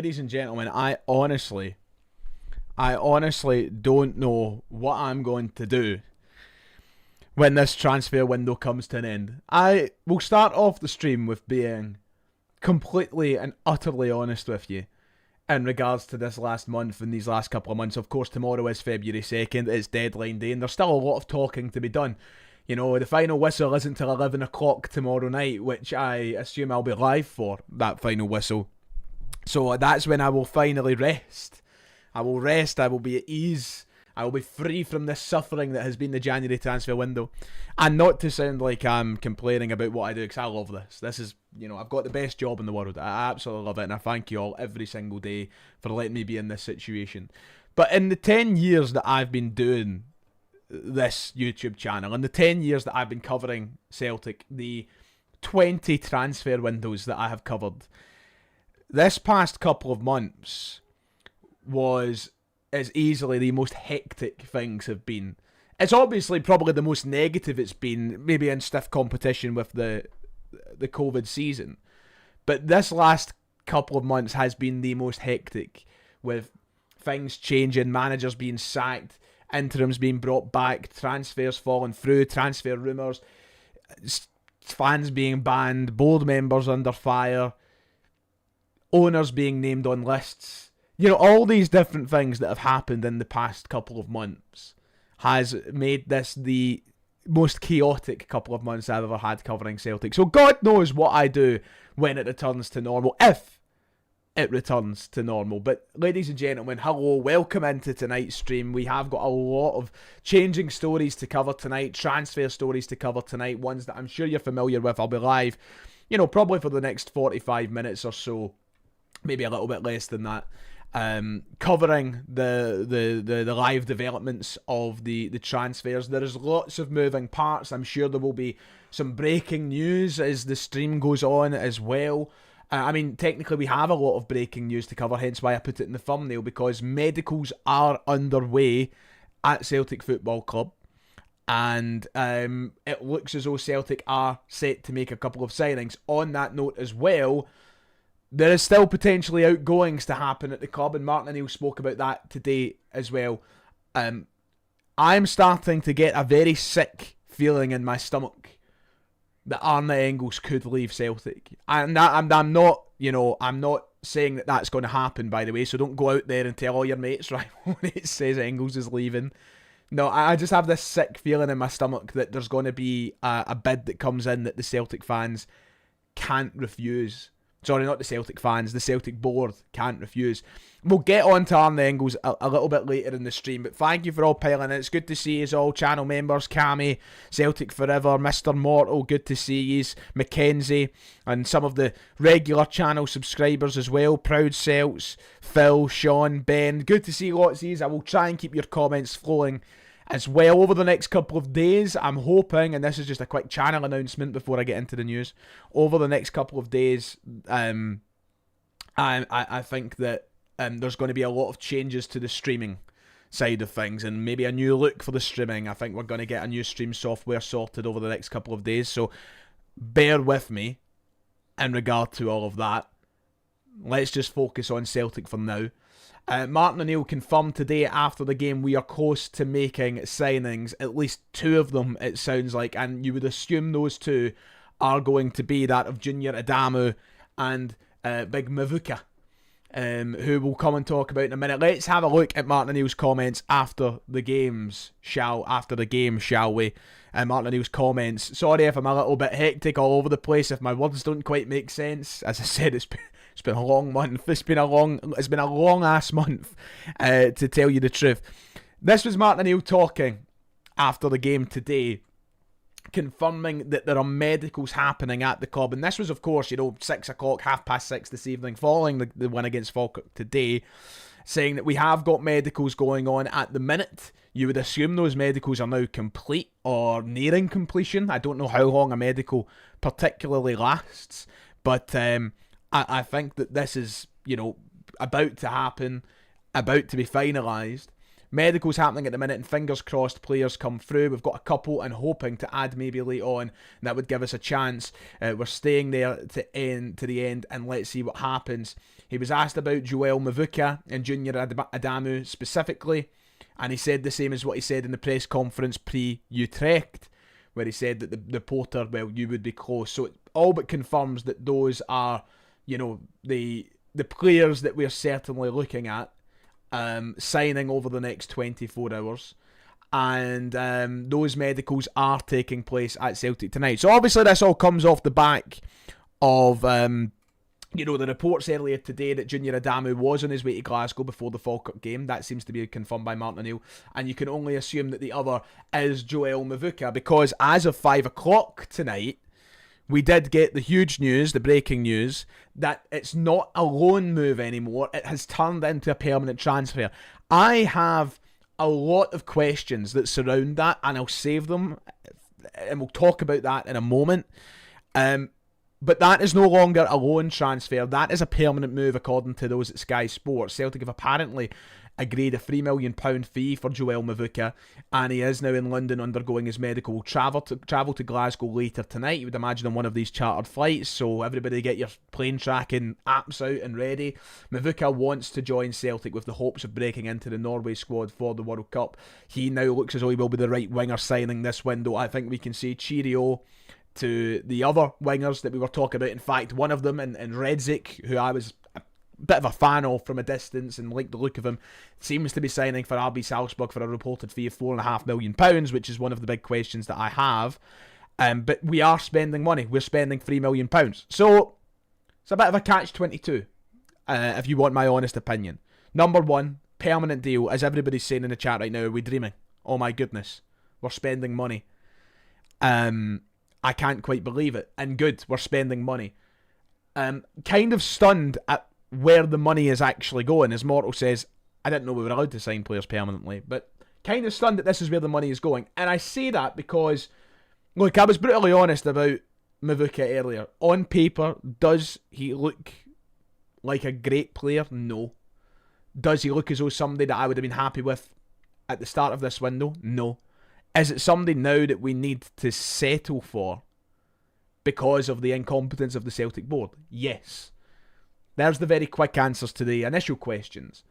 ladies and gentlemen, I honestly don't know what I'm going to do when this transfer window comes to an end. I will start off the stream with being completely and utterly honest with you in regards to this last month and these last couple of months. Of course, tomorrow is February 2nd, it's deadline day, and there's still a lot of talking to be done. You know, the final whistle isn't till 11 o'clock tomorrow night, which I assume I'll be live for, that final whistle. So that's when I will finally rest. I will rest, I will be at ease, I will be free from this suffering that has been the January transfer window. And not to sound like I'm complaining about what I do, because I love this. This is, you know, I've got the best job in the world. I absolutely love it, and I thank you all every single day for letting me be in this situation. But in the 10 years that I've been doing this YouTube channel, and the 10 years that I've been covering Celtic, the 20 transfer windows that I have covered, this past couple of months was as easily the most hectic things have been. It's obviously probably the most negative it's been, maybe in stiff competition with the COVID season. But this last couple of months has been the most hectic, with things changing, managers being sacked, interims being brought back, transfers falling through, transfer rumours, fans being banned, board members under fire, owners being named on lists. You know, all these different things that have happened in the past couple of months has made this the most chaotic couple of months I've ever had covering Celtic. So God knows what I do when it returns to normal, if it returns to normal. But ladies and gentlemen, hello, welcome into tonight's stream. We have got a lot of changing stories to cover tonight, transfer stories to cover tonight, ones that I'm sure you're familiar with. I'll be live, you know, probably for the next 45 minutes or so, maybe a little bit less than that. Covering the live developments of the transfers. There is lots of moving parts. I'm sure there will be some breaking news as the stream goes on as well. I mean, technically we have a lot of breaking news to cover, hence why I put it in the thumbnail, because medicals are underway at Celtic Football Club, and it looks as though Celtic are set to make a couple of signings. On that note as well, there is still potentially outgoings to happen at the club, and Martin O'Neill spoke about that today as well. I'm starting to get a very sick feeling in my stomach that Arne Engels could leave Celtic. And I'm not, you know, I'm not saying that that's going to happen, by the way, so don't go out there and tell all your mates, right, when it says Engels is leaving. No, I just have this sick feeling in my stomach that there's going to be a bid that comes in that the Celtic fans can't refuse. Sorry, not the Celtic fans, the Celtic board can't refuse. We'll get on to Arne Engels a little bit later in the stream, but thank you for all piling in. It's good to see you all, channel members, Cammy, Celtic Forever, Mr. Mortal, good to see you, Mackenzie, and some of the regular channel subscribers as well, Proud Celts, Phil, Sean, Ben, good to see lots of these. I will try and keep your comments flowing as well over the next couple of days. I'm hoping, and this is just a quick channel announcement before I get into the news, over the next couple of days, I think that there's going to be a lot of changes to the streaming side of things, and maybe a new look for the streaming. I think we're going to get a new stream software sorted over the next couple of days, so bear with me in regard to all of that. Let's just focus on Celtic for now. Martin O'Neill confirmed today after the game we are close to making signings, at least 2 of them it sounds like, and you would assume those 2 are going to be that of Junior Adamu and Big Mvuka, who we'll come and talk about in a minute. Let's have a look at Martin O'Neill's comments after the game, shall we? Martin O'Neill's comments. Sorry if I'm a little bit hectic all over the place, if my words don't quite make sense. As I said, it's been a long month. It's been a long ass month, to tell you the truth. This was Martin O'Neill talking after the game today, confirming that there are medicals happening at the club. And this was, of course, 6 o'clock, 6:30 this evening, following the win against Falkirk today, saying that we have got medicals going on at the minute. You would assume those medicals are now complete or nearing completion. I don't know how long a medical particularly lasts, but I think that this is, about to happen, about to be finalised. Medicals happening at the minute, and fingers crossed players come through. We've got a couple and hoping to add maybe late on, and that would give us a chance. We're staying there to the end, and let's see what happens. He was asked about Joel Mvuka and Junior Adamu specifically, and he said the same as what he said in the press conference pre-Utrecht, where he said that the reporter, well, you would be close. So it all but confirms that those are, the players that we're certainly looking at signing over the next 24 hours. And those medicals are taking place at Celtic tonight. So obviously this all comes off the back of the reports earlier today that Junior Adamu was on his way to Glasgow before the Falkirk game. That seems to be confirmed by Martin O'Neill. And you can only assume that the other is Joel Mvuka, because as of 5 o'clock tonight, we did get the huge news, the breaking news, that it's not a loan move anymore. It has turned into a permanent transfer. I have a lot of questions that surround that, and I'll save them, and we'll talk about that in a moment. But that is no longer a loan transfer. That is a permanent move, according to those at Sky Sports. Celtic have apparently agreed a £3 million fee for Joel Mvuka, and he is now in London undergoing his medical. Will travel to Glasgow later tonight, you would imagine, on one of these chartered flights. So everybody get your plane tracking apps out and ready. Mvuka wants to join Celtic with the hopes of breaking into the Norway squad for the World Cup. He now looks as though he will be the right winger signing this window. I think we can say cheerio to the other wingers that we were talking about. In fact, one of them, in Redzik, who I was a bit of a fan of from a distance and liked the look of him, seems to be signing for RB Salzburg for a reported fee of £4.5 million, which is one of the big questions that I have. But we are spending money. We're spending £3 million. So it's a bit of a catch-22, if you want my honest opinion. Number one, permanent deal. As everybody's saying in the chat right now, are we dreaming? Oh my goodness. We're spending money. I can't quite believe it. And good, we're spending money. Kind of stunned at where the money is actually going. As Mortal says, I didn't know we were allowed to sign players permanently, but kind of stunned that this is where the money is going. And I say that because, look, I was brutally honest about Mvuka earlier. On paper, does he look like a great player? No. Does he look as though somebody that I would have been happy with at the start of this window? No. Is it somebody now that we need to settle for because of the incompetence of the Celtic board? Yes. There's the very quick answers to the initial questions.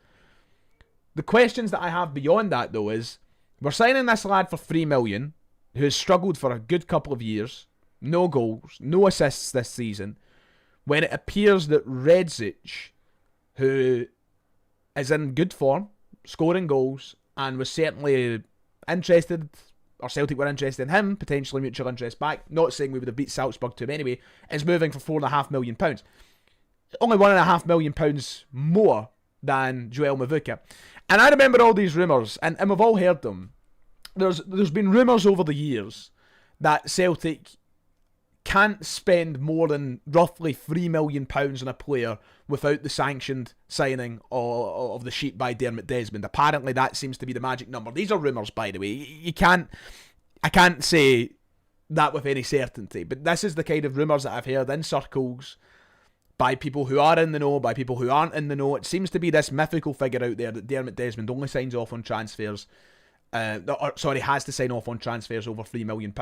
The questions that I have beyond that, though, is we're signing this lad for $3 million, who has struggled for a good couple of years, no goals, no assists this season, when it appears that Redzik, who is in good form, scoring goals, and was certainly interested, or Celtic were interested in him, potentially mutual interest back, not saying we would have beat Salzburg to him anyway, is moving for £4.5 million. Only £1.5 million more than Joel Mvuka. And I remember all these rumours, and we've all heard them. There's been rumours over the years that Celtic can't spend more than roughly £3 million on a player without the sanctioned signing of the sheet by Dermot Desmond. Apparently that seems to be the magic number. These are rumours, by the way. I can't say that with any certainty, but this is the kind of rumours that I've heard in circles by people who are in the know, by people who aren't in the know. It seems to be this mythical figure out there that Dermot Desmond only signs off on transfers, has to sign off on transfers over £3 million.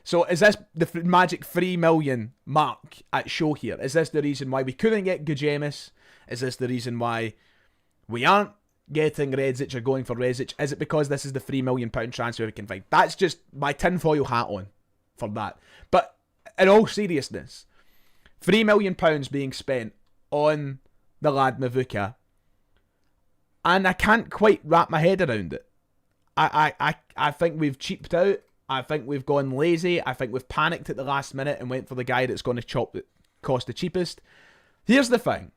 So is this the magic 3 million mark at show here? Is this the reason why we couldn't get Gujemis? Is this the reason why we aren't getting Redzik or going for Redzik? Is it because this is the £3 million transfer we can find? That's just my tinfoil hat on for that. But in all seriousness, £3 million being spent on the lad Mvuka, and I can't quite wrap my head around it. I think we've cheaped out. I think we've gone lazy. I think we've panicked at the last minute and went for the guy that's going to cost the cheapest. Here's the thing.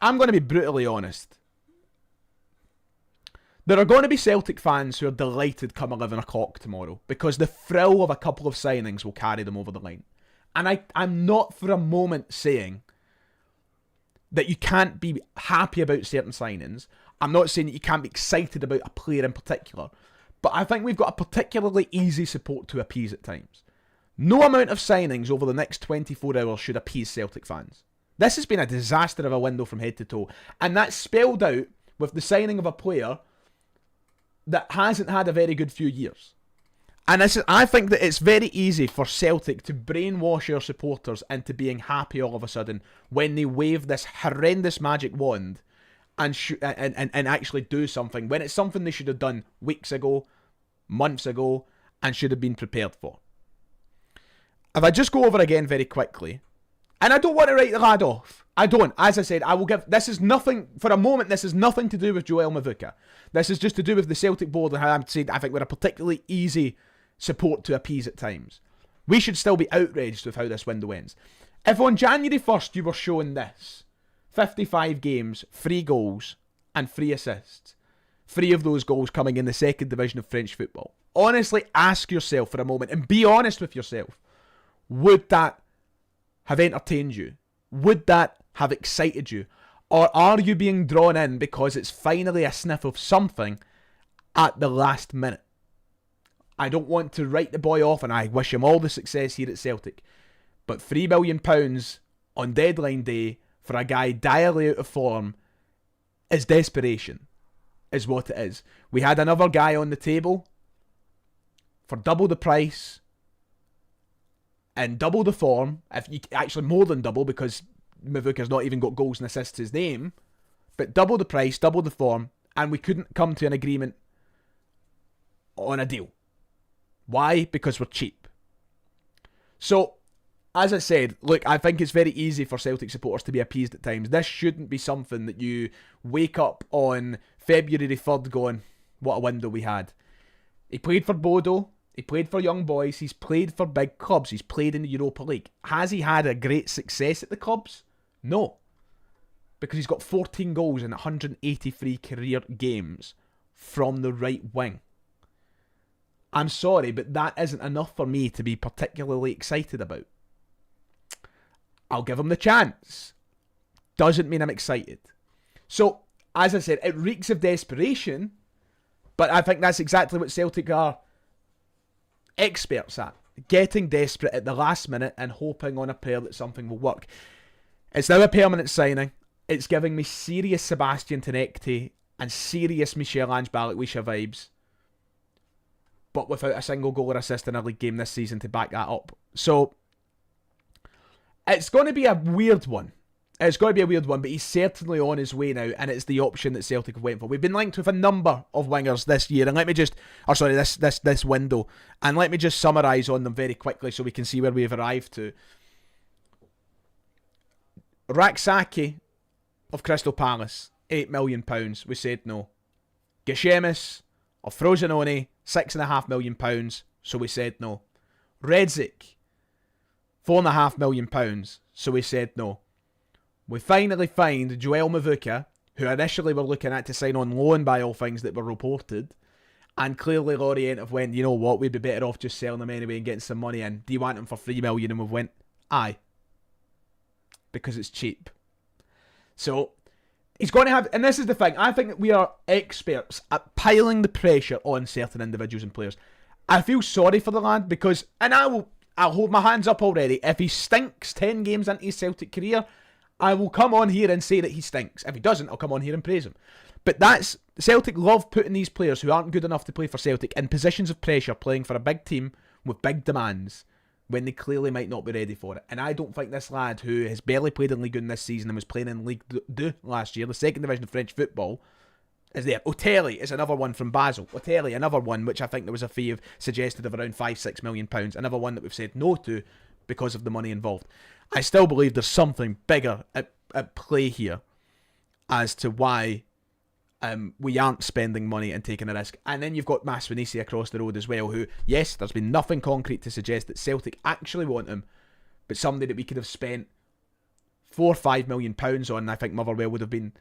I'm going to be brutally honest. There are going to be Celtic fans who are delighted come 11 o'clock tomorrow because the thrill of a couple of signings will carry them over the line. And I'm not for a moment saying that you can't be happy about certain signings. I'm not saying that you can't be excited about a player in particular. But I think we've got a particularly easy support to appease at times. No amount of signings over the next 24 hours should appease Celtic fans. This has been a disaster of a window from head to toe. And that's spelled out with the signing of a player that hasn't had a very good few years. And I think that it's very easy for Celtic to brainwash our supporters into being happy all of a sudden when they wave this horrendous magic wand and actually do something, when it's something they should have done weeks ago, months ago, and should have been prepared for. If I just go over again very quickly, and I don't want to write the lad off. I don't. As I said, I will give... This is nothing... For a moment, this is nothing to do with Joel Mvuka. This is just to do with the Celtic board and how I'm saying I think we're a particularly easy support to appease at times. We should still be outraged with how this window ends. If on January 1st you were showing this, 55 games, 3 goals, and 3 assists, 3 of those goals coming in the second division of French football, honestly ask yourself for a moment, and be honest with yourself, would that have entertained you? Would that have excited you? Or are you being drawn in because it's finally a sniff of something at the last minute? I don't want to write the boy off, and I wish him all the success here at Celtic, but £3 million on deadline day for a guy direly out of form is desperation, is what it is. We had another guy on the table for double the price and double the form, if you actually more than double, because Mvuka's not even got goals and assists to his name, but double the price, double the form, and we couldn't come to an agreement on a deal. Why? Because we're cheap. So, as I said, look, I think it's very easy for Celtic supporters to be appeased at times. This shouldn't be something that you wake up on February 3rd going, what a window we had. He played for Bodo. He played for young boys. He's played for big clubs. He's played in the Europa League. Has he had a great success at the clubs? No. Because he's got 14 goals in 183 career games from the right wing. I'm sorry, but that isn't enough for me to be particularly excited about. I'll give him the chance. Doesn't mean I'm excited. So, as I said, it reeks of desperation, but I think that's exactly what Celtic are experts at. Getting desperate at the last minute and hoping on a prayer that something will work. It's now a permanent signing. It's giving me serious Sebastian Tenekte and serious Michel-Ange Balikwisha vibes, but without a single goal or assist in a league game this season to back that up. So, it's going to be a weird one. It's going to be a weird one, but he's certainly on his way now, and it's the option that Celtic have went for. We've been linked with a number of wingers this year, and this window, and let me just summarise on them very quickly so we can see where we've arrived to. Raksaki of Crystal Palace, £8 million. We said no. Geshemis of Frosinone, £6.5 million. So we said no. Redzik, £4.5 million. So we said no. We finally find Joel Mvuka, who initially were looking at to sign on loan by all things that were reported. And clearly Lorient have went, you know what, we'd be better off just selling him anyway and getting some money in. Do you want him for $3 million? And we've went, aye. Because it's cheap. So, he's going to have... And this is the thing. I think that we are experts at piling the pressure on certain individuals and players. I feel sorry for the lad because... And I'll hold my hands up already. If he stinks 10 games into his Celtic career, I will come on here and say that he stinks. If he doesn't, I'll come on here and praise him. But that's... Celtic love putting these players who aren't good enough to play for Celtic in positions of pressure, playing for a big team with big demands when they clearly might not be ready for it. And I don't think this lad, who has barely played in Ligue 1 this season and was playing in Ligue 2 last year, the second division of French football, is there. Otelli is another one from Basel. Otelli, another one which I think there was a fee of suggested of around £5-6 million. Another one that we've said no to because of the money involved. I still believe there's something bigger at play here as to why we aren't spending money and taking a risk. And then you've got Maswanisi across the road as well, who, yes, there's been nothing concrete to suggest that Celtic actually want him, but somebody that we could have spent £4-5 million on, and I think Motherwell would have been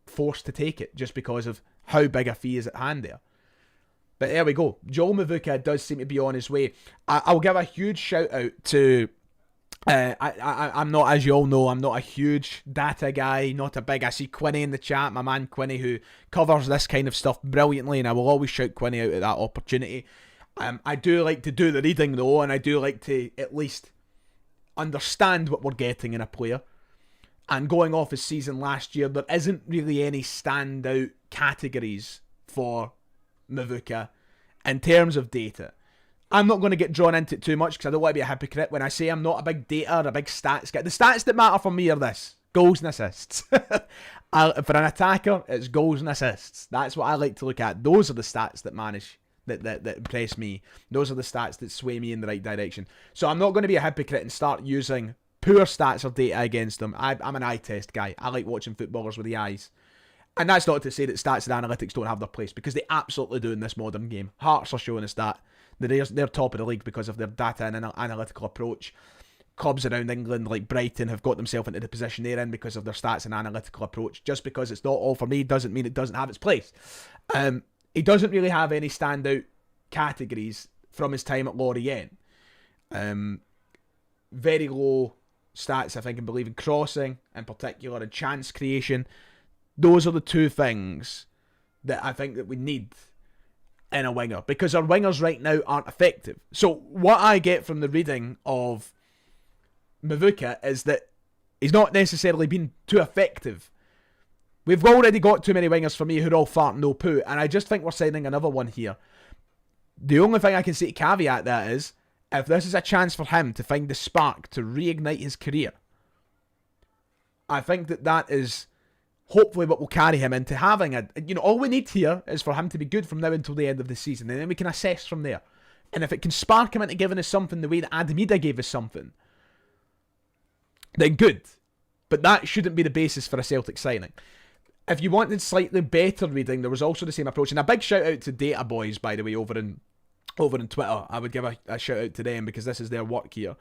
forced to take it just because of how big a fee is at hand there. But there we go. Joel Mvuka does seem to be on his way. I'll give a huge shout out to... I'm not, as you all know, I'm not a huge data guy, not a big... I see Quinny in the chat, my man Quinny, who covers this kind of stuff brilliantly, and I will always shout Quinny out at that opportunity. I do like to do the reading though, and I do like to at least understand what we're getting in a player. And going off his season last year, there isn't really any standout categories for Mvuka in terms of data. I'm not going to get drawn into it too much because I don't want to be a hypocrite when I say I'm not a big data or a big stats guy. The stats that matter for me are this: goals and assists. For an attacker, it's goals and assists. That's what I like to look at. Those are the stats that impress me. Those are the stats that sway me in the right direction. So I'm not going to be a hypocrite and start using poor stats or data against them. I'm an eye test guy. I like watching footballers with the eyes. And that's not to say that stats and analytics don't have their place, because they absolutely do in this modern game. Hearts are showing us that. They're top of the league because of their data and analytical approach. Clubs around England like Brighton have got themselves into the position they're in because of their stats and analytical approach. Just because it's not all for me doesn't mean it doesn't have its place. He doesn't really have any standout categories from his time at Lorient. Very low stats, I think, and believe in crossing in particular and chance creation. Those are the two things that I think that we need in a winger, because our wingers right now aren't effective. So what I get from the reading of Mvuka is that he's not necessarily been too effective. We've already got too many wingers for me who are all fart no poo, and I just think we're signing another one here. The only thing I can say to caveat that is, if this is a chance for him to find the spark to reignite his career, I think that is hopefully what will carry him into having all we need here is for him to be good from now until the end of the season, and then we can assess from there. And if it can spark him into giving us something the way that Adamu gave us something, then good. But that shouldn't be the basis for a Celtic signing. If you wanted slightly better reading, there was also the same approach. And a big shout out to Data Boys, by the way, over in Twitter. I would give a shout out to them because this is their work here.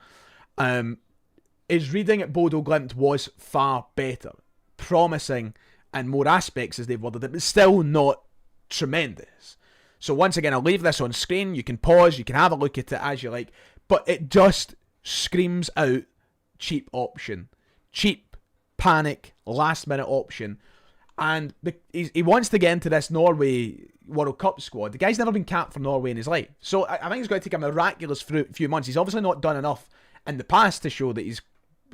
His reading at Bodo Glimt was far better, promising, and more aspects as they've worded it, but still not tremendous. So once again, I'll leave this on screen. You can pause, you can have a look at it as you like, but it just screams out cheap option. Cheap, panic, last minute option. And he wants to get into this Norway World Cup squad. The guy's never been capped for Norway in his life. So I think it's going to take a miraculous few months. He's obviously not done enough in the past to show that he's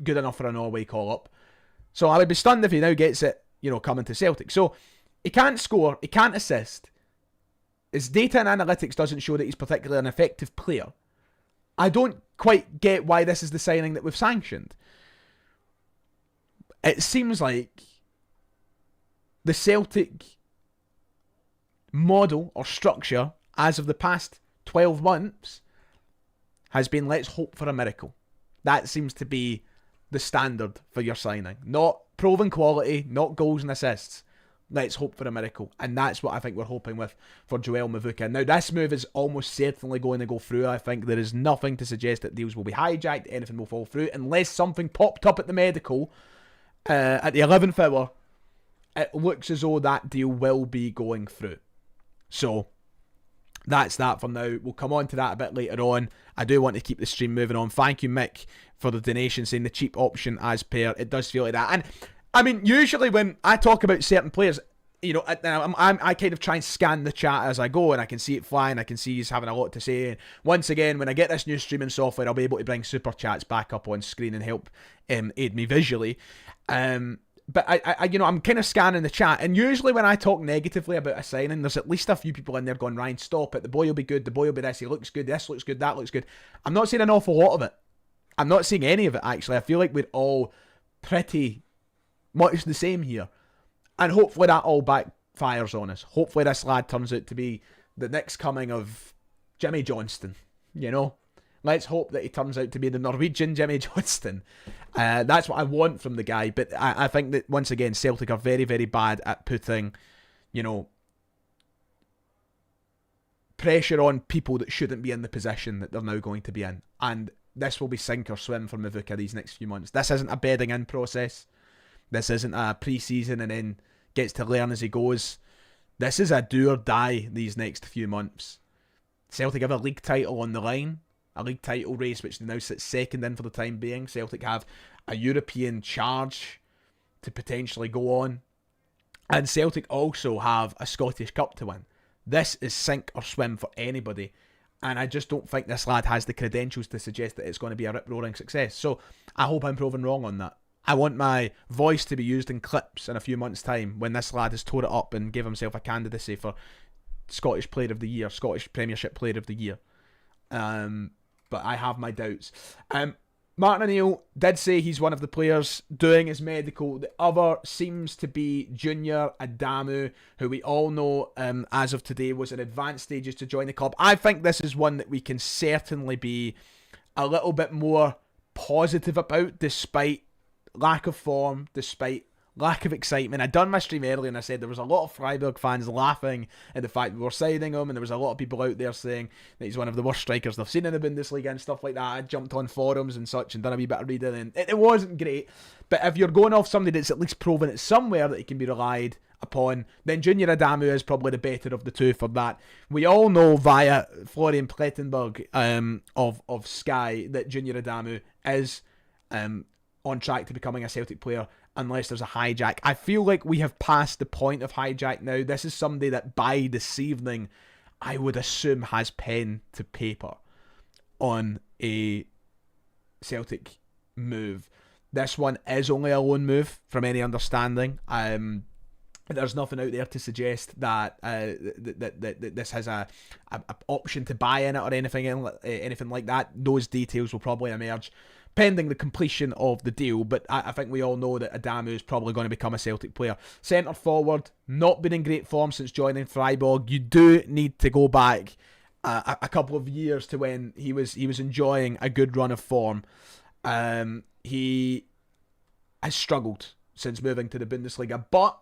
good enough for a Norway call-up. So I would be stunned if he now gets it, coming to Celtic. So he can't score, he can't assist. His data and analytics doesn't show that he's particularly an effective player. I don't quite get why this is the signing that we've sanctioned. It seems like the Celtic model or structure as of the past 12 months has been, let's hope for a miracle. That seems to be the standard for your signing. Not proven quality, not goals and assists. Let's hope for a miracle. And that's what I think we're hoping with for Joel Mvuka. Now, this move is almost certainly going to go through. I think there is nothing to suggest that deals will be hijacked, anything will fall through, unless something popped up at the medical at the 11th hour. It looks as though that deal will be going through. So that's that for now. We'll come on to that a bit later on. I do want to keep the stream moving on. Thank you, Mick, for the donation, saying the cheap option as per. It does feel like that. And I mean, usually when I talk about certain players, I kind of try and scan the chat as I go, and I can see it flying. I can see he's having a lot to say. And once again, when I get this new streaming software, I'll be able to bring super chats back up on screen and help aid me visually. But I'm kind of scanning the chat, and usually when I talk negatively about a signing, there's at least a few people in there going, Ryan, stop it. The boy will be good. The boy will be this. He looks good. This looks good. That looks good. I'm not seeing an awful lot of it. I'm not seeing any of it, actually. I feel like we're all pretty much the same here. And hopefully that all backfires on us. Hopefully this lad turns out to be the next coming of Jimmy Johnston, Let's hope that he turns out to be the Norwegian Jimmy Johnston. That's what I want from the guy. But I think that, once again, Celtic are very, very bad at putting, pressure on people that shouldn't be in the position that they're now going to be in. And this will be sink or swim for Mvuka these next few months. This isn't a bedding in process. This isn't a pre-season and then gets to learn as he goes. This is a do or die these next few months. Celtic have a league title on the line. A league title race which now sits second in for the time being. Celtic have a European charge to potentially go on. And Celtic also have a Scottish Cup to win. This is sink or swim for anybody. And I just don't think this lad has the credentials to suggest that it's going to be a rip-roaring success. So I hope I'm proven wrong on that. I want my voice to be used in clips in a few months' time when this lad has tore it up and gave himself a candidacy for Scottish Player of the Year, Scottish Premiership Player of the Year. But I have my doubts. Martin O'Neill did say he's one of the players doing his medical. The other seems to be Junior Adamu, who we all know as of today was in advanced stages to join the club. I think this is one that we can certainly be a little bit more positive about, despite lack of form, despite lack of excitement. I'd done my stream earlier and I said there was a lot of Freiburg fans laughing at the fact we were signing him, and there was a lot of people out there saying that he's one of the worst strikers they've seen in the Bundesliga and stuff like that. I jumped on forums and such and done a wee bit of reading, and it wasn't great. But if you're going off somebody that's at least proven it somewhere that he can be relied upon, then Junior Adamu is probably the better of the two for that. We all know via Florian Plettenberg of Sky that Junior Adamu is on track to becoming a Celtic player unless there's a hijack. I feel like we have passed the point of hijack now. This is somebody that by this evening I would assume has pen to paper on a Celtic move. This one is only a loan move from any understanding. There's nothing out there to suggest that that this has a option to buy in it or anything like that. Those details will probably emerge pending the completion of the deal, but I think we all know that Adamu is probably going to become a Celtic player. Centre forward, not been in great form since joining Freiburg. You do need to go back a couple of years to when he was enjoying a good run of form. He has struggled since moving to the Bundesliga, but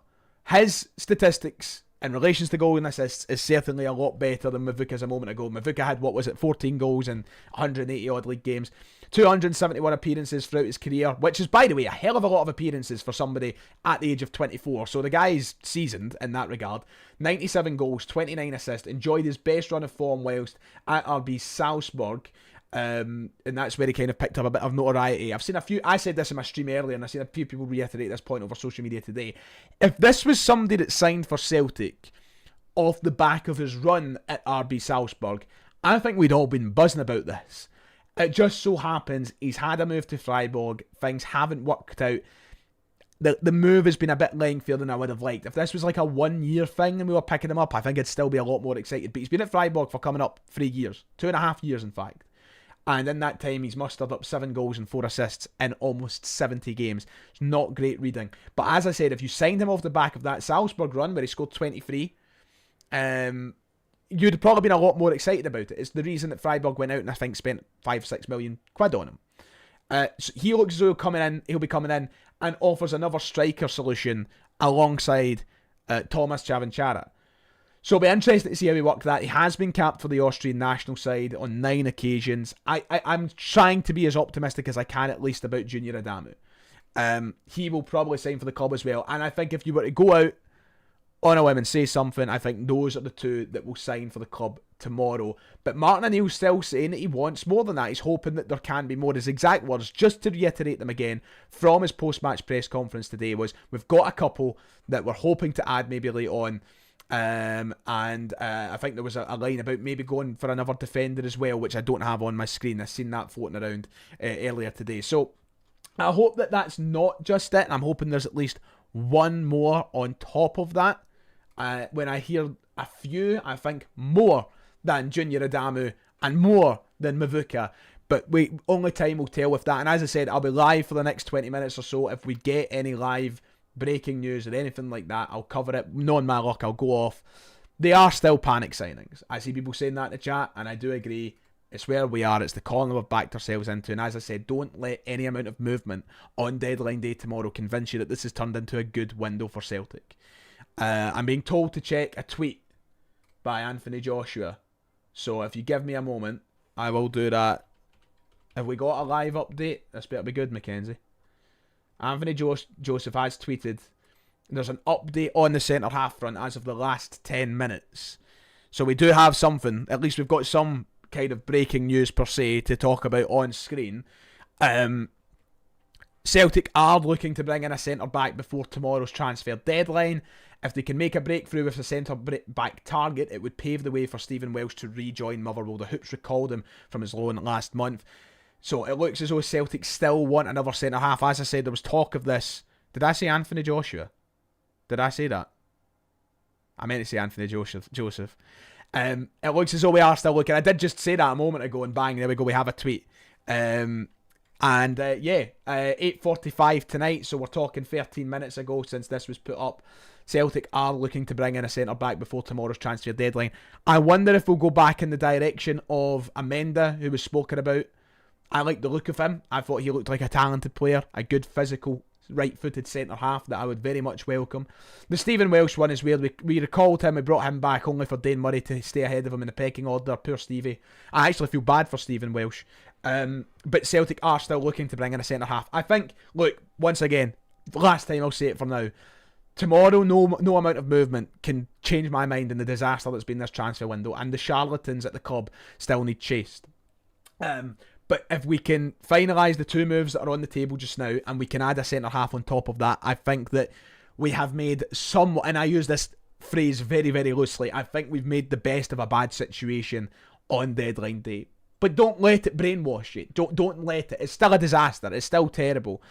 his statistics in relation to goal and assists is certainly a lot better than Mvuka's a moment ago. Mvuka had, 14 goals in 180 odd league games, 271 appearances throughout his career, which is, by the way, a hell of a lot of appearances for somebody at the age of 24. So the guy's seasoned in that regard. 97 goals, 29 assists, enjoyed his best run of form whilst at RB Salzburg. And that's where he kind of picked up a bit of notoriety. I've seen a few, I said this in my stream earlier, and I've seen a few people reiterate this point over social media today. If this was somebody that signed for Celtic off the back of his run at RB Salzburg, I think we'd all been buzzing about this. It just so happens he's had a move to Freiburg, things haven't worked out. The move has been a bit lengthier than I would have liked. If this was like a 1 year thing and we were picking him up, I think I'd still be a lot more excited. But he's been at Freiburg for coming up 3 years, 2.5 years in fact. And in that time, he's mustered up 7 goals and 4 assists in almost 70 games. It's not great reading. But as I said, if you signed him off the back of that Salzburg run where he scored 23, you'd have probably been a lot more excited about it. It's the reason that Freiburg went out and I think spent 5-6 million quid on him. So he looks as though he'll be coming in and offers another striker solution alongside Thomas Chavanchara. So it'll be interesting to see how he works that. He has been capped for the Austrian national side on 9 occasions. I'm trying to be as optimistic as I can at least about Junior Adamu. He will probably sign for the club as well. And I think if you were to go out on a whim and say something, I think those are the two that will sign for the club tomorrow. But Martin O'Neill's still saying that he wants more than that. He's hoping that there can be more. His exact words, just to reiterate them again, from his post-match press conference today was, we've got a couple that we're hoping to add maybe late on. I think there was a line about maybe going for another defender as well, which I don't have on my screen. I've seen that floating around earlier today. So I hope that that's not just it. I'm hoping there's at least one more on top of that. When I hear a few, I think more than Junior Adamu and more than Mvuka. But only time will tell with that. And as I said, I'll be live for the next 20 minutes or so. If we get any live breaking news or anything like that, I'll cover it. Knowing my luck, I'll go off. They are still panic signings. I see people saying that in the chat, and I do agree. It's where we are. It's the corner we've backed ourselves into. And as I said, don't let any amount of movement on deadline day tomorrow convince you that this has turned into a good window for Celtic. I'm being told to check a tweet by Anthony Joshua. So if you give me a moment, I will do that. Have we got a live update? This better be good, Mackenzie. Anthony Joseph has tweeted, there's an update on the centre half front as of the last 10 minutes. So we do have something, at least we've got some kind of breaking news per se to talk about on screen. Celtic are looking to bring in a centre back before tomorrow's transfer deadline. If they can make a breakthrough with a centre back target, it would pave the way for Stephen Welsh to rejoin Motherwell. The Hoops recalled him from his loan last month. So it looks as though Celtic still want another centre half. As I said, there was talk of this. Did I say Anthony Joshua? Did I say that? I meant to say Anthony Joseph. It looks as though we are still looking. I did just say that a moment ago, and bang, there we go. We have a tweet. 8:45 tonight, so we're talking 13 minutes ago since this was put up. Celtic are looking to bring in a centre-back before tomorrow's transfer deadline. I wonder if we'll go back in the direction of Amenda, who was spoken about. I like the look of him. I thought he looked like a talented player, a good physical, right-footed centre-half that I would very much welcome. The Stephen Welsh one is weird. We recalled him, we brought him back only for Dane Murray to stay ahead of him in the pecking order. Poor Stevie. I actually feel bad for Stephen Welsh. But Celtic are still looking to bring in a centre-half. I think, look, once again, last time I'll say it for now, tomorrow no amount of movement can change my mind in the disaster that's been this transfer window, and the charlatans at the club still need chased. But if we can finalise the 2 moves that are on the table just now, and we can add a centre-half on top of that, I think that we have made some, and I use this phrase very, very loosely, I think we've made the best of a bad situation on deadline day. But don't let it brainwash you. Don't let it. It's still a disaster. It's still terrible.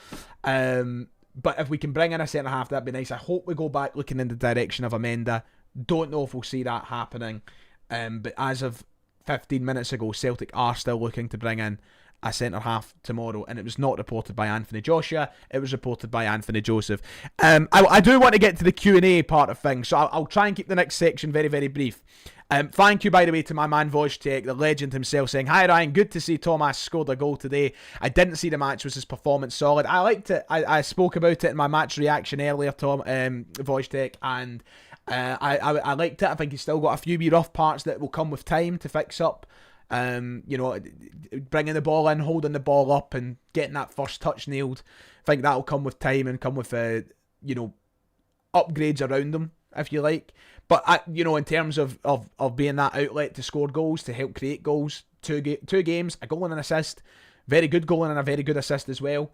But if we can bring in a centre-half, that'd be nice. I hope we go back looking in the direction of Amenda. Don't know if we'll see that happening. But as of 15 minutes ago, Celtic are still looking to bring in a centre-half tomorrow. And it was not reported by Anthony Joshua. It was reported by Anthony Joseph. I do want to get to the Q&A part of things. So I'll try and keep the next section very, very brief. Thank you, by the way, to my man Wojciech, the legend himself, saying, "Hi Ryan, good to see Thomas scored a goal today. I didn't see the match. Was his performance solid?" I liked it. I spoke about it in my match reaction earlier, Wojciech, and I liked it. I think he's still got a few wee rough parts that will come with time to fix up. Bringing the ball in, holding the ball up, and getting that first touch nailed. I think that'll come with time and come with upgrades around them, if you like. But in terms of being that outlet to score goals, to help create goals, two games, a goal and an assist, very good goal and a very good assist as well.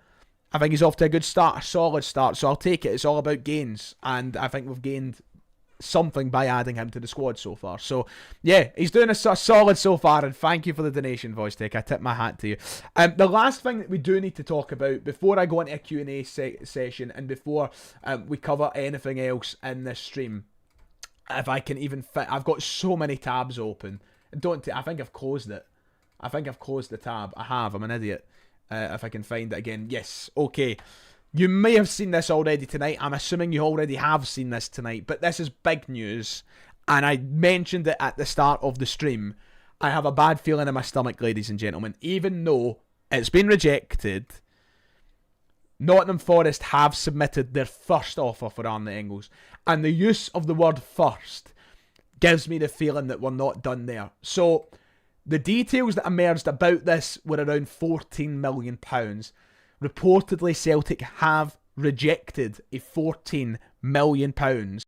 I think he's off to a good start, a solid start. So I'll take it. It's all about gains, and I think we've gained something by adding him to the squad so far. So yeah, he's doing a solid so far, and thank you for the donation, Wojciech. I tip my hat to you. The last thing that we do need to talk about before I go into a Q&A session, and before we cover anything else in this stream, if I can even fit, I've got so many tabs open. I think I've closed it. I think I've closed the tab. I have. I'm an idiot. If I can find it again. Yes. Okay. You may have seen this already tonight. I'm assuming you already have seen this tonight. But this is big news. And I mentioned it at the start of the stream. I have a bad feeling in my stomach, ladies and gentlemen. Even though it's been rejected, Nottingham Forest have submitted their first offer for Arne Engels. And the use of the word first gives me the feeling that we're not done there. So the details that emerged about this were around £14 million. Reportedly, Celtic have rejected a £14 million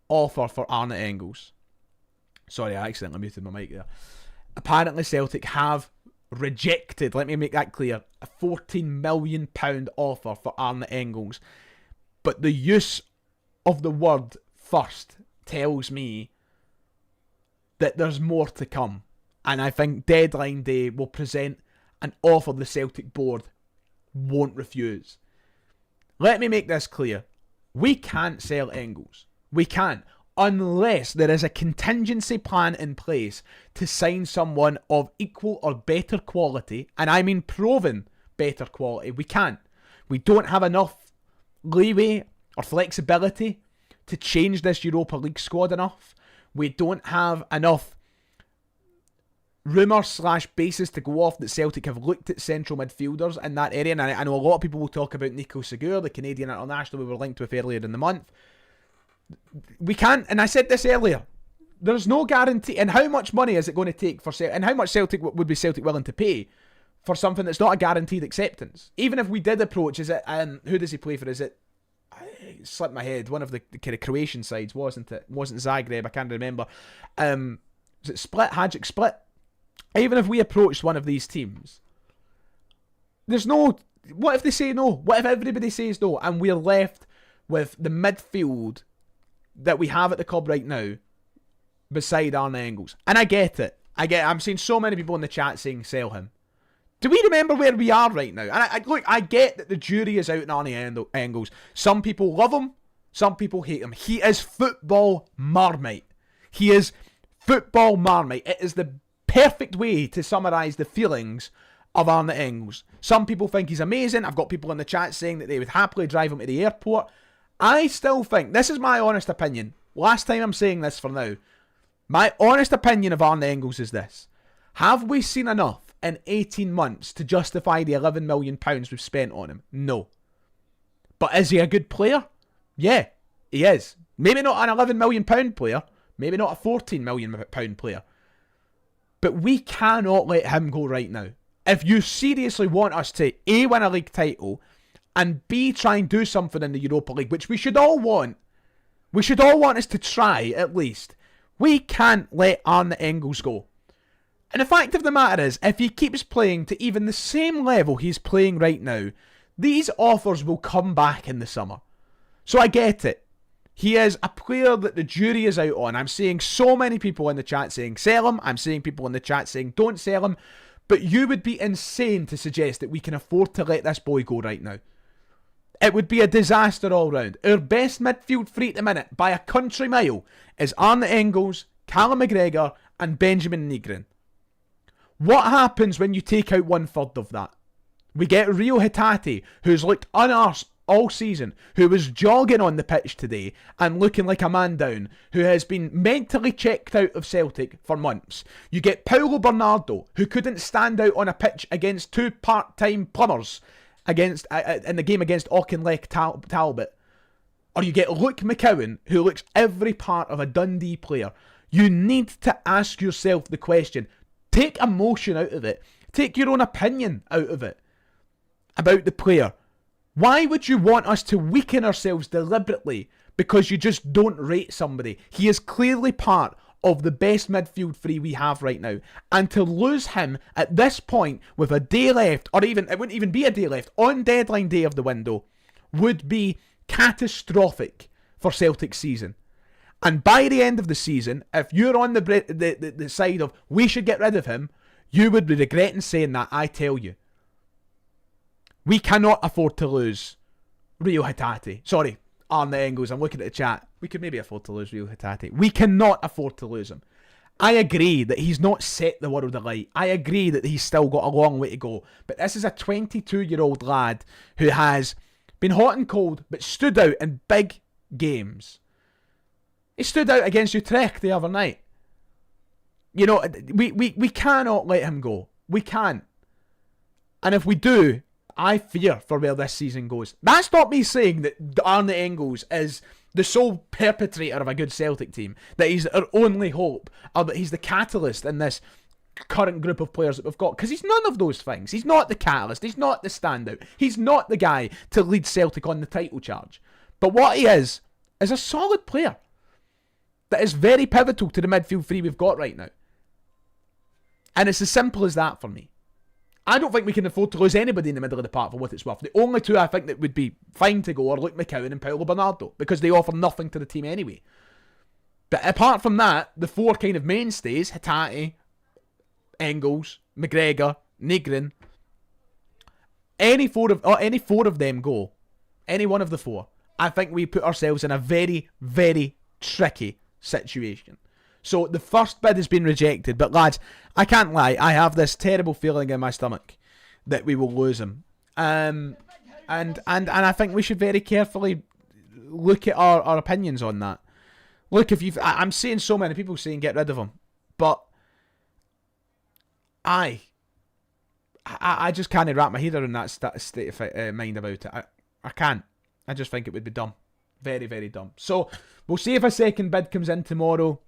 offer for Arne Engels. Sorry, I accidentally muted my mic there. Apparently, Celtic have rejected, let me make that clear, a £14 million offer for Arne Engels. But the use of the word first tells me that there's more to come. And I think deadline day will present an offer the Celtic board won't refuse. Let me make this clear. We can't sell Engels. We can't. Unless there is a contingency plan in place to sign someone of equal or better quality, and I mean proven better quality. We can't. We don't have enough leeway or flexibility to change this Europa League squad enough. We don't have enough rumours / basis to go off that Celtic have looked at central midfielders in that area. And I know a lot of people will talk about Nico Segur, the Canadian international we were linked with earlier in the month. We can't, and I said this earlier, there's no guarantee. And how much money is it going to take for Celtic, and how much Celtic would be Celtic willing to pay for something that's not a guaranteed acceptance? Even if we did approach, is it, who does he play for? Is it, it slipped my head, one of the kind of Croatian sides, wasn't it? Wasn't Zagreb, I can't remember. Was it Split, Hajduk Split? Even if we approached one of these teams, there's no, what if they say no? What if everybody says no, and we're left with the midfield that we have at the club right now beside Arne Engels? And I get it. I'm seeing so many people in the chat saying sell him. Do we remember where we are right now? And look, I get that the jury is out on Arne Engels. Some people love him. Some people hate him. He is football Marmite. He is football Marmite. It is the perfect way to summarise the feelings of Arne Engels. Some people think he's amazing. I've got people in the chat saying that they would happily drive him to the airport. I still think, this is my honest opinion. Last time I'm saying this for now. My honest opinion of Arne Engels is this. Have we seen enough in 18 months to justify the £11 million we've spent on him? No. But is he a good player? Yeah, he is. Maybe not an £11 million player. Maybe not a £14 million player. But we cannot let him go right now. If you seriously want us to A, win a league title, and B, try and do something in the Europa League, which we should all want. We should all want us to try, at least. We can't let Arne Engels go. And the fact of the matter is, if he keeps playing to even the same level he's playing right now, these offers will come back in the summer. So I get it. He is a player that the jury is out on. I'm seeing so many people in the chat saying sell him. I'm seeing people in the chat saying don't sell him. But you would be insane to suggest that we can afford to let this boy go right now. It would be a disaster all round. Our best midfield three at the minute, by a country mile, is Arne Engels, Callum McGregor and Benjamin Nygren. What happens when you take out 1/3 of that? We get Rio Hatate, who's looked unarsed all season, who was jogging on the pitch today and looking like a man down, who has been mentally checked out of Celtic for months. You get Paulo Bernardo, who couldn't stand out on a pitch against two part-time plumbers against in the game against Auchinleck Talbot. Or you get Luke McCowan, who looks every part of a Dundee player. You need to ask yourself the question. Take emotion out of it. Take your own opinion out of it about the player. Why would you want us to weaken ourselves deliberately because you just don't rate somebody? He is clearly part of the best midfield three we have right now. And to lose him at this point with a day left, or even, it wouldn't even be a day left, on deadline day of the window, would be catastrophic for Celtic's season. And by the end of the season, if you're on the side of we should get rid of him, you would be regretting saying that, I tell you. We cannot afford to lose Rio Hatate. Sorry, Arne Engels, I'm looking at the chat. We could maybe afford to lose Rio Hatate. We cannot afford to lose him. I agree that he's not set the world alight. I agree that he's still got a long way to go. But this is a 22-year-old lad who has been hot and cold, but stood out in big games. He stood out against Utrecht the other night. You know, we cannot let him go. We can't. And if we do, I fear for where this season goes. That's not me saying that Arne Engels is the sole perpetrator of a good Celtic team, that he's our only hope, or that he's the catalyst in this current group of players that we've got, because he's none of those things. He's not the catalyst, he's not the standout, he's not the guy to lead Celtic on the title charge. But what he is a solid player that is very pivotal to the midfield three we've got right now. And it's as simple as that for me. I don't think we can afford to lose anybody in the middle of the park for what it's worth. The only two I think that would be fine to go are Luke McCowan and Paulo Bernardo, because they offer nothing to the team anyway. But apart from that, the four kind of mainstays, Hatate, Engels, McGregor, Nygren, any four of them go, any one of the four, I think we put ourselves in a very, very tricky situation. So the first bid has been rejected, but lads, I can't lie, I have this terrible feeling in my stomach that we will lose him. And I think we should very carefully look at our opinions on that. Look, I'm seeing so many people saying get rid of him, but I just can't wrap my head around that state of mind about it. I can't. I just think it would be dumb. Very, very dumb. So we'll see if a second bid comes in tomorrow.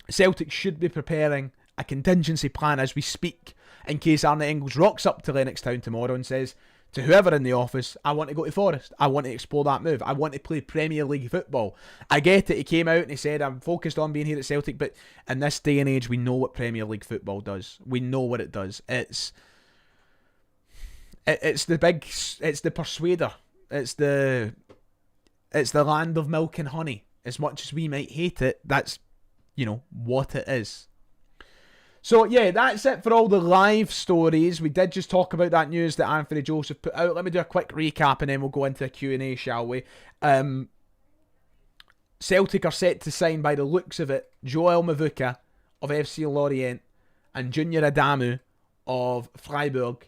Celtic should be preparing a contingency plan as we speak in case Arne Engels rocks up to Lennoxtown tomorrow and says to whoever in the office, I want to go to Forest. I want to explore that move. I want to play Premier League football. I get it. He came out and he said, I'm focused on being here at Celtic, but in this day and age, we know what Premier League football does. We know what it does. It's the persuader. It's the land of milk and honey. As much as we might hate it, that's, you know, what it is. So yeah, that's it for all the live stories. We did just talk about that news that Anthony Joseph put out. Let me do a quick recap and then we'll go into a Q&A, shall we? Celtic are set to sign, by the looks of it, Joel Mvuka of FC Lorient and Junior Adamu of Freiburg.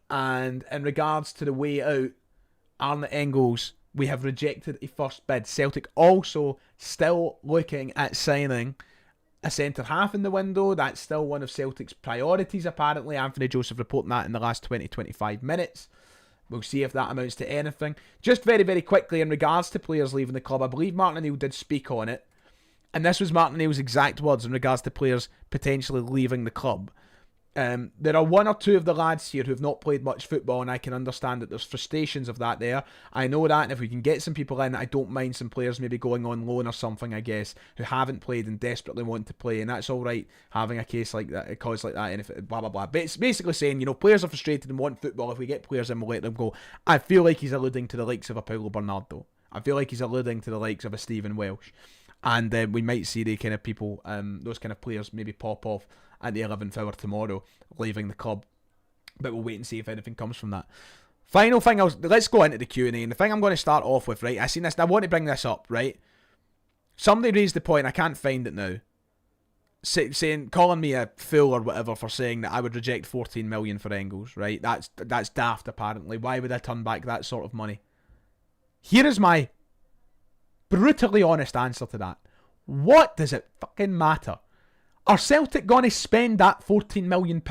And in regards to the way out, Arne Engels, we have rejected a first bid. Celtic also still looking at signing a centre-half in the window. That's still one of Celtic's priorities, apparently. Anthony Joseph reporting that in the last 20-25 minutes. We'll see if that amounts to anything. Just very, very quickly, in regards to players leaving the club, I believe Martin O'Neill did speak on it. And this was Martin O'Neill's exact words in regards to players potentially leaving the club. There are one or two of the lads here who have not played much football, and I can understand that there's frustrations of that there. I know that, and if we can get some people in, I don't mind some players maybe going on loan or something, I guess, who haven't played and desperately want to play, and that's alright having a case like that, a cause like that, and if it, blah blah blah. But it's basically saying, players are frustrated and want football. If we get players in, we'll let them go. I feel like he's alluding to the likes of a Paulo Bernardo. I feel like he's alluding to the likes of a Stephen Welsh. And we might see the kind of people, those kind of players maybe pop off at the 11th hour tomorrow, leaving the club. But we'll wait and see if anything comes from that. Final thing, let's go into the Q&A. And the thing I'm going to start off with, right, I seen this, and I want to bring this up, right? Somebody raised the point, I can't find it now, calling me a fool or whatever for saying that I would reject 14 million for Engels, right? That's daft, apparently. Why would I turn back that sort of money? Here is my brutally honest answer to that. What does it fucking matter? Are Celtic going to spend that £14 million?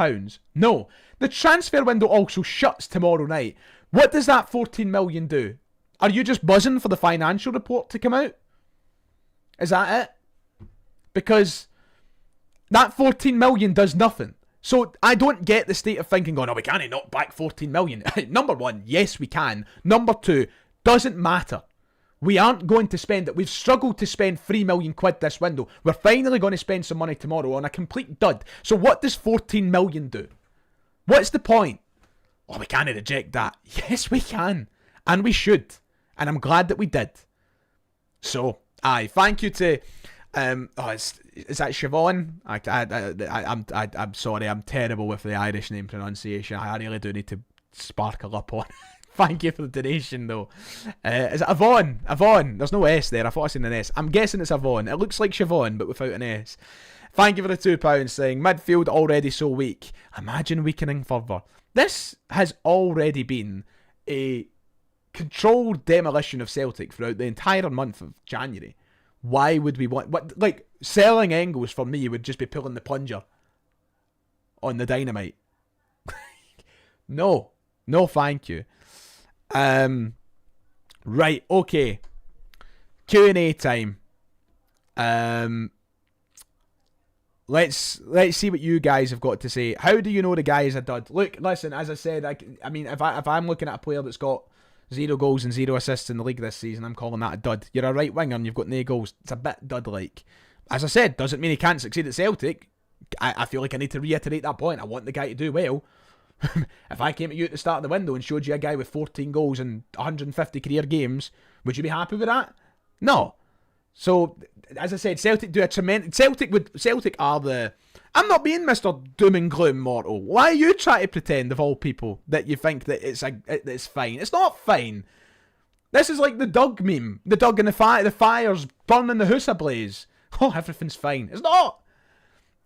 No. The transfer window also shuts tomorrow night. What does that £14 million do? Are you just buzzing for the financial report to come out? Is that it? Because that £14 million does nothing. So I don't get the state of thinking going, we can't knock back £14 million. Number one, yes we can. Number two, doesn't matter. We aren't going to spend it. We've struggled to spend £3 million this window. We're finally going to spend some money tomorrow on a complete dud. So what does 14 million do? What's the point? We can't reject that. Yes, we can. And we should. And I'm glad that we did. So, thank you to... is that Siobhan? I'm sorry, I'm terrible with the Irish name pronunciation. I really do need to sparkle up on Thank you for the donation, though. Is it Avon? Avon. There's no S there. I thought I seen an S. I'm guessing it's Avon. It looks like Siobhan, but without an S. Thank you for the £2 saying, midfield already so weak. Imagine weakening further. This has already been a controlled demolition of Celtic throughout the entire month of January. Why would we want... selling Engels for me would just be pulling the plunger on the dynamite. No. No, thank you. Right, okay. Q&A time. Let's see what you guys have got to say. How do you know the guy is a dud? Look, listen, as I said, I mean, if I'm looking at a player that's got 0 goals and 0 assists in the league this season, I'm calling that a dud. You're a right winger and you've got no goals. It's a bit dud-like. As I said, doesn't mean he can't succeed at Celtic. I feel like I need to reiterate that point. I want the guy to do well. If I came at you at the start of the window and showed you a guy with 14 goals and 150 career games, would you be happy with that? No. So, as I said, Celtic do a tremendous... Celtic are the... I'm not being Mr. Doom and Gloom mortal. Why are you trying to pretend, of all people, that you think that it's fine? It's not fine. This is like the Doug meme. The Doug and the fire's burning the house ablaze. Oh, everything's fine. It's not.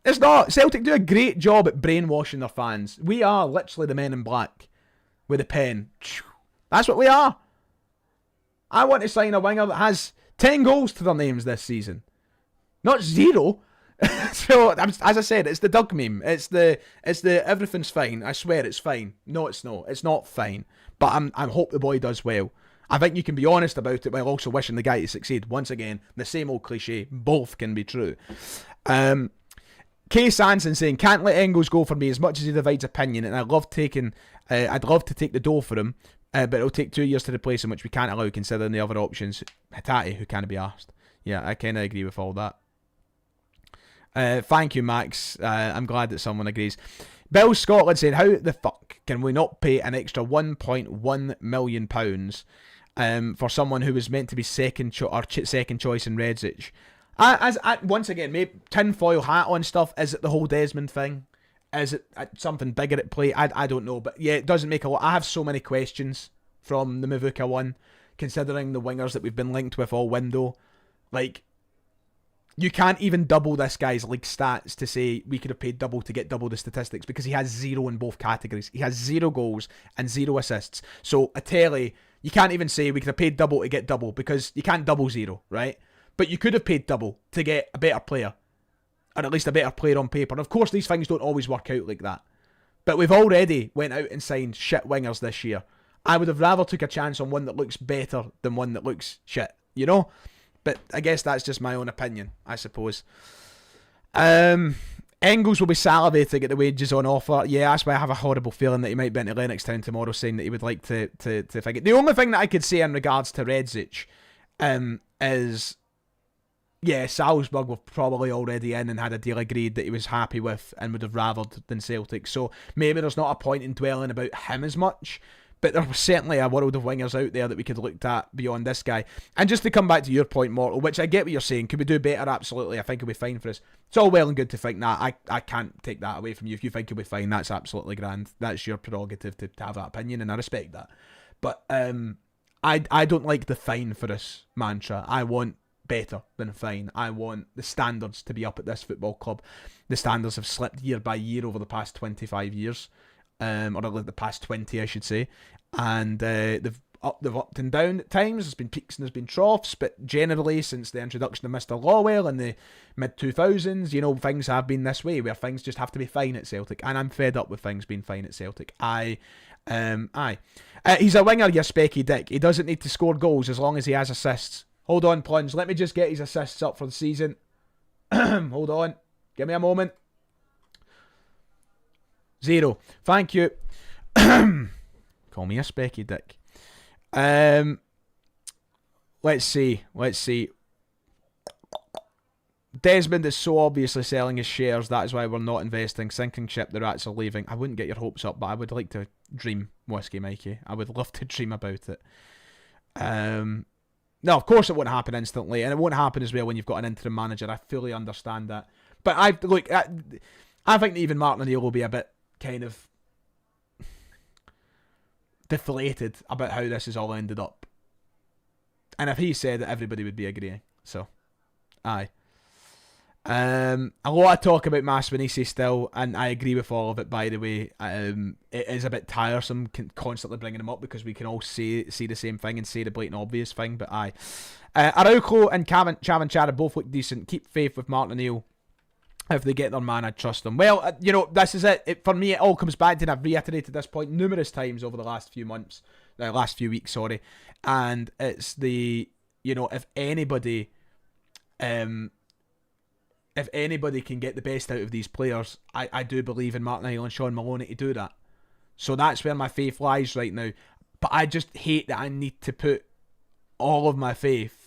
It's not. Celtic do a great job at brainwashing their fans. We are literally the men in black with a pen. That's what we are. I want to sign a winger that has 10 goals to their names this season. Not 0. So, as I said, it's the Doug meme. It's the everything's fine. I swear it's fine. No, it's not. It's not fine. But I hope the boy does well. I think you can be honest about it while also wishing the guy to succeed. Once again, the same old cliche. Both can be true. Kay Sanson saying, can't let Engels go for me as much as he divides opinion, and I'd love to take the dough for him, but it'll take 2 years to replace him, which we can't allow considering the other options. Hitati, who can't be arsed. Yeah, I kind of agree with all that. Thank you, Max. I'm glad that someone agrees. Bill Scotland saying, how the fuck can we not pay an extra £1.1 million for someone who was meant to be second choice in Redzic? Once again, maybe tinfoil hat on stuff. Is it the whole Desmond thing? Is it something bigger at play? I don't know. But yeah, it doesn't make a lot. I have so many questions from the Mvuka one, considering the wingers that we've been linked with all window. Like, you can't even double this guy's league stats to say we could have paid double to get double the statistics, because he has 0 in both categories. He has 0 goals and 0 assists. So, Ateli, you can't even say we could have paid double to get double, because you can't double 0, right? But you could have paid double to get a better player, or at least a better player on paper. And of course, these things don't always work out like that. But we've already went out and signed shit wingers this year. I would have rather took a chance on one that looks better than one that looks shit, you know? But I guess that's just my own opinion, I suppose. Engels will be salivating at the wages on offer. Yeah, that's why I have a horrible feeling that he might be into Lennoxtown tomorrow, saying that he would like to think it. The only thing that I could say in regards to Redzic is, yeah, Salzburg were probably already in and had a deal agreed that he was happy with and would have rathered than Celtic. So maybe there's not a point in dwelling about him as much. But there was certainly a world of wingers out there that we could have looked at beyond this guy. And just to come back to your point, Mortal, which I get what you're saying, could we do better? Absolutely. I think it'll be fine for us. It's all well and good to think that. I can't take that away from you. If you think it'll be fine, that's absolutely grand. That's your prerogative to have that opinion, and I respect that. But I don't like the fine for us mantra. I want better than fine. I want the standards to be up at this football club. The standards have slipped year by year over the past 25 years. Or like the past 20, I should say. And they've upped and down at times. There's been peaks and there's been troughs, but generally since the introduction of Mr. Lawwell in the mid-2000s, you know, things have been this way, where things just have to be fine at Celtic, and I'm fed up with things being fine at Celtic. He's a winger, you specky dick. He doesn't need to score goals as long as he has assists. Hold on, Plunge. Let me just get his assists up for the season. Hold on. Give me a moment. 0. Thank you. Call me a specky dick. Let's see. Desmond is so obviously selling his shares. That is why we're not investing. Sinking ship, the rats are leaving. I wouldn't get your hopes up, but I would like to dream, Whiskey Mikey. I would love to dream about it. No, of course it won't happen instantly, and it won't happen as well when you've got an interim manager. I fully understand that. But I think that even Martin O'Neill will be a bit kind of deflated about how this has all ended up. And if he said it, everybody would be agreeing. So, aye. A lot of talk about Maswanisi still, and I agree with all of it, by the way. It is a bit tiresome constantly bringing him up, because we can all see the same thing and say the blatant obvious thing, but aye. Araujo and Chavan Chara both look decent. Keep faith with Martin O'Neill. If they get their man, I'd trust them. Well, you know, this is it. For me, it all comes back to, and I've reiterated this point numerous times over the last few weeks, sorry. And it's the, you know, if anybody can get the best out of these players, I do believe in Martin O'Neill and Sean Maloney to do that. So that's where my faith lies right now. But I just hate that I need to put all of my faith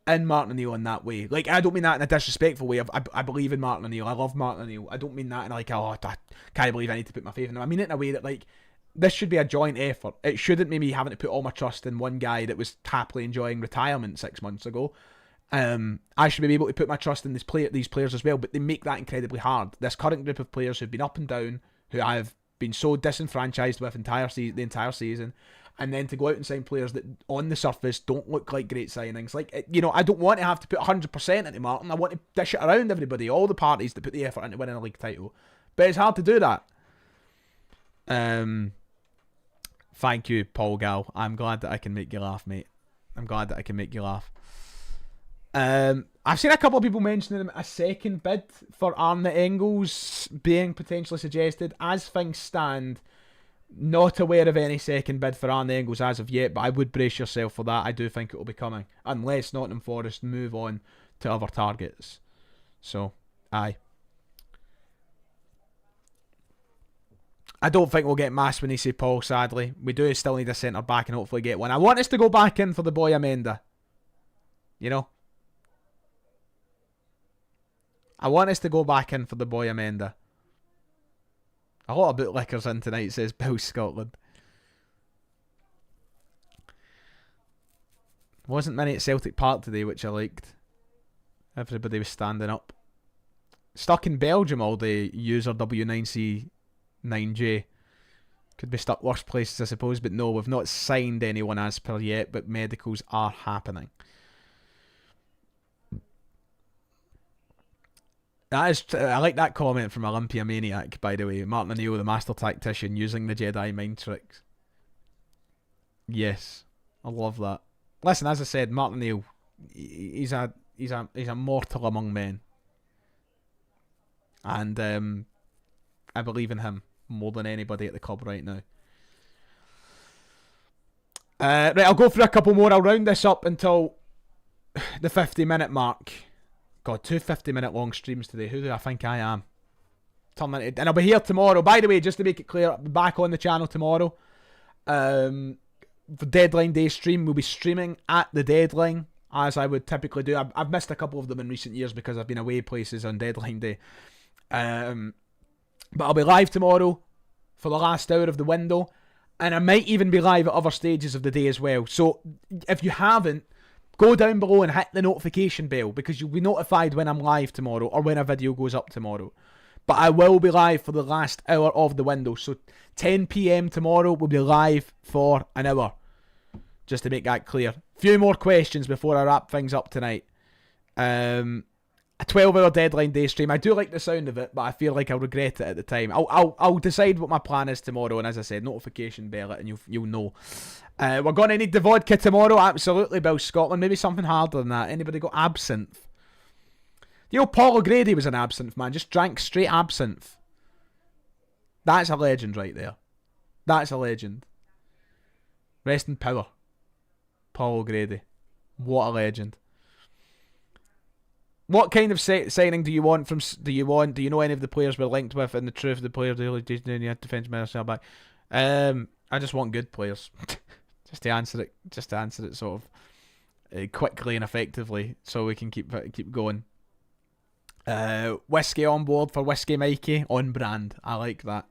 in Martin O'Neill in that way. Like, I don't mean that in a disrespectful way. I believe in Martin O'Neill. I love Martin O'Neill. I don't mean that in like, oh, I can't believe I need to put my faith in him. I mean it in a way that, like, this should be a joint effort. It shouldn't be me having to put all my trust in one guy that was happily enjoying retirement 6 months ago. I should be able to put my trust in these players as well, but they make that incredibly hard. This current group of players who've been up and down, who I have been so disenfranchised with the entire season, and then to go out and sign players that on the surface don't look like great signings. Like, you know, I don't want to have to put 100% into Martin. I want to dish it around everybody, all the parties that put the effort into winning a league title. But it's hard to do that. Thank you, Paul Gal. I'm glad that I can make you laugh, mate. I'm glad that I can make you laugh. I've seen a couple of people mentioning a second bid for Arne Engels being potentially suggested. As things stand, not aware of any second bid for Arne Engels as of yet, but I would brace yourself for that. I do think it will be coming, unless Nottingham Forest move on to other targets. So, aye. I don't think we'll get Maswanisi, Paul, sadly. We do still need a centre back and hopefully get one. I want us to go back in for the boy Amenda. You know? I want us to go back in for the boy Amenda. A lot of bootlickers in tonight, says Bill Scotland. Wasn't many at Celtic Park today, which I liked. Everybody was standing up. Stuck in Belgium all day, user W9C9J. Could be stuck worse places, I suppose, but no, we've not signed anyone as per yet, but medicals are happening. I like that comment from Olympia Maniac, by the way. Martin O'Neill, the master tactician, using the Jedi mind tricks. Yes, I love that. Listen, as I said, Martin O'Neill, he's a mortal among men, and I believe in him more than anybody at the club right now. Right, I'll go through a couple more. I'll round this up until the 50-minute mark. God, 2 50-minute long streams today. Who do I think I am? And I'll be here tomorrow. By the way, just to make it clear, I'll be back on the channel tomorrow. For Deadline Day stream, we'll be streaming at the deadline, as I would typically do. I've missed a couple of them in recent years because I've been away places on Deadline Day. But I'll be live tomorrow for the last hour of the window. And I might even be live at other stages of the day as well. So if you haven't, go down below and hit the notification bell, because you'll be notified when I'm live tomorrow or when a video goes up tomorrow. But I will be live for the last hour of the window. So 10 PM tomorrow, we'll be live for an hour. Just to make that clear. Few more questions before I wrap things up tonight. A 12-hour Deadline Day stream. I do like the sound of it, but I feel like I'll regret it at the time. I'll decide what my plan is tomorrow, and as I said, notification bell it, and you'll know. We're going to need the vodka tomorrow. Absolutely, Bill Scotland. Maybe something harder than that. Anybody got absinthe? The old Paul O'Grady was an absinthe man. Just drank straight absinthe. That's a legend right there. That's a legend. Rest in power, Paul O'Grady. What a legend. What kind of signing do you want from? Do you know any of the players we're linked with? And the truth of the player, you have defense minister back. I just want good players. just to answer it sort of quickly and effectively, so we can keep going. Whiskey on board for Whiskey Mikey, on brand. I like that.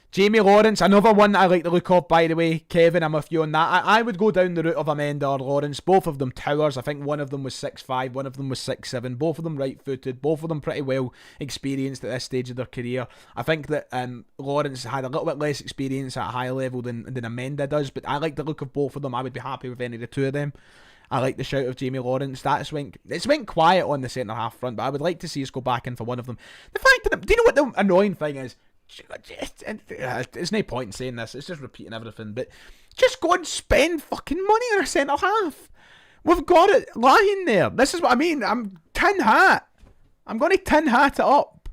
Jamie Lawrence, another one I like the look of, by the way. Kevin, I'm with you on that. I would go down the route of Amanda or Lawrence. Both of them towers. I think one of them was 6'5", one of them was 6'7". Both of them right-footed. Both of them pretty well experienced at this stage of their career. I think that Lawrence had a little bit less experience at a high level than Amanda does, but I like the look of both of them. I would be happy with any of the two of them. I like the shout of Jamie Lawrence. It's went quiet on the centre-half front, but I would like to see us go back in for one of them. The fact that, do you know what the annoying thing is? There's no point in saying this, it's just repeating everything, but just go and spend fucking money on a centre half. We've got it lying there. This is what I mean. I'm tin hat. I'm going to tin hat it up.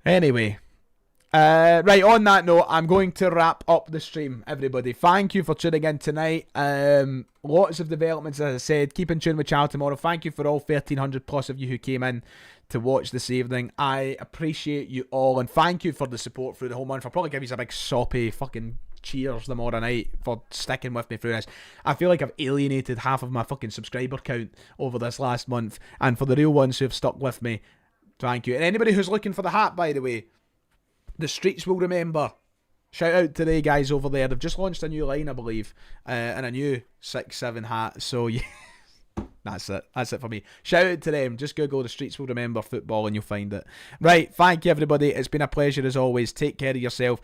Anyway, right, on that note, I'm going to wrap up the stream, everybody. Thank you for tuning in tonight. Lots of developments, as I said. Keep in tune with Channel tomorrow. Thank you for all 1,300 plus of you who came in to watch this evening. I appreciate you all, and thank you for the support through the whole month. I'll probably give you a big soppy fucking cheers tomorrow night for sticking with me through this. I feel like I've alienated half of my fucking subscriber count over this last month, and for the real ones who have stuck with me, thank you. And anybody who's looking for the hat, by the way, the streets will remember. Shout out to the guys over there. They've just launched a new line, I believe, and a new 6-7 hat. So yeah, that's it for me. Shout out to them. Just Google the streets will remember football and you'll find it. Right, thank you everybody. It's been a pleasure as always. Take care of yourself.